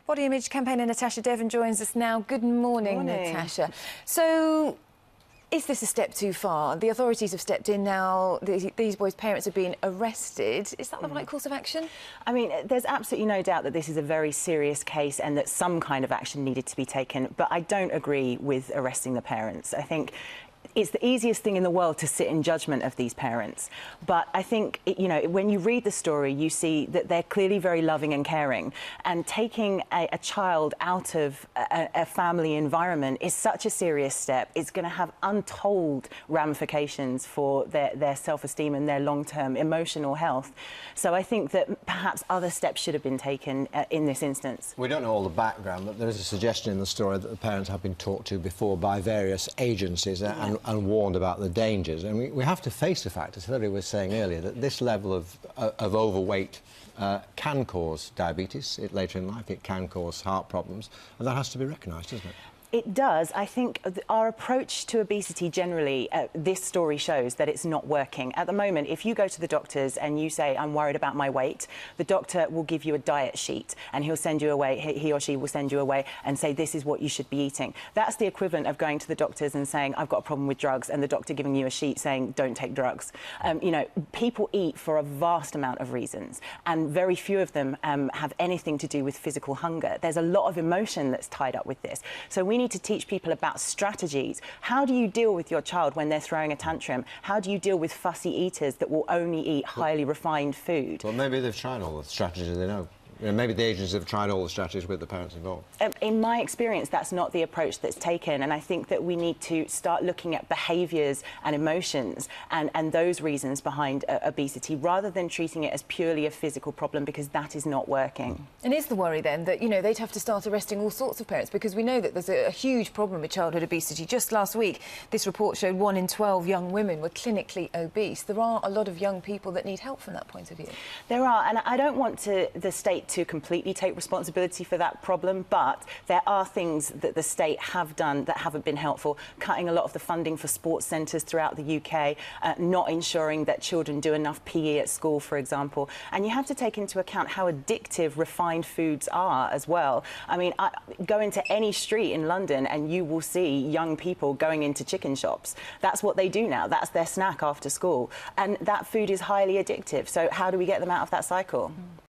Body image campaigner Natasha Devon joins us now. Good morning, Natasha. So, is this a step too far? The authorities have stepped in now. These boys' parents have been arrested. Is that the right course of action? I mean, there's absolutely no doubt that this is a very serious case and that some kind of action needed to be taken. But I don't agree with arresting the parents. I think it's the easiest thing in the world to sit in judgment of these parents. But I think, you know, when you read the story, you see that they're clearly very loving and caring. And taking a child out of a family environment is such a serious step. It's going to have untold ramifications for their self-esteem and their long-term emotional health. So I think that perhaps other steps should have been taken in this instance. We don't know all the background, but there is a suggestion in the story that the parents have been talked to before by various agencies and warned about the dangers. And we have to face the fact, as Hilary was saying earlier, that this level of overweight can cause diabetes later in life. It can cause heart problems, and that has to be recognised, doesn't it? It does. I think our approach to obesity generally, this story shows that it's not working. At the moment, if you go to the doctors and you say, I'm worried about my weight, the doctor will give you a diet sheet and he'll send you away, he or she will send you away and say, this is what you should be eating. That's the equivalent of going to the doctors and saying, I've got a problem with drugs, and the doctor giving you a sheet saying, don't take drugs. You know, people eat for a vast amount of reasons, and very few of them have anything to do with physical hunger. There's a lot of emotion that's tied up with this. So we need to teach people about strategies. How do you deal with your child when they're throwing a tantrum? How do you deal with fussy eaters that will only eat highly refined food? Well, maybe they've tried all the strategies they know. You know, maybe the agencies have tried all the strategies with the parents involved. In my experience, that's not the approach that's taken, and I think that we need to start looking at behaviours and emotions and those reasons behind obesity, rather than treating it as purely a physical problem, because that is not working. And is the worry then that, you know, they'd have to start arresting all sorts of parents, because we know that there's a huge problem with childhood obesity. Just last week, this report showed 1 in 12 young women were clinically obese. There are a lot of young people that need help from that point of view. There are, and I don't want the state to completely take responsibility for that problem, but there are things that the state have done that haven't been helpful. Cutting a lot of the funding for sports centres throughout the UK, not ensuring that children do enough PE at school, for example. And you have to take into account how addictive refined foods are as well. I mean, go into any street in London and you will see young people going into chicken shops. That's what they do now. That's their snack after school. And that food is highly addictive. So how do we get them out of that cycle?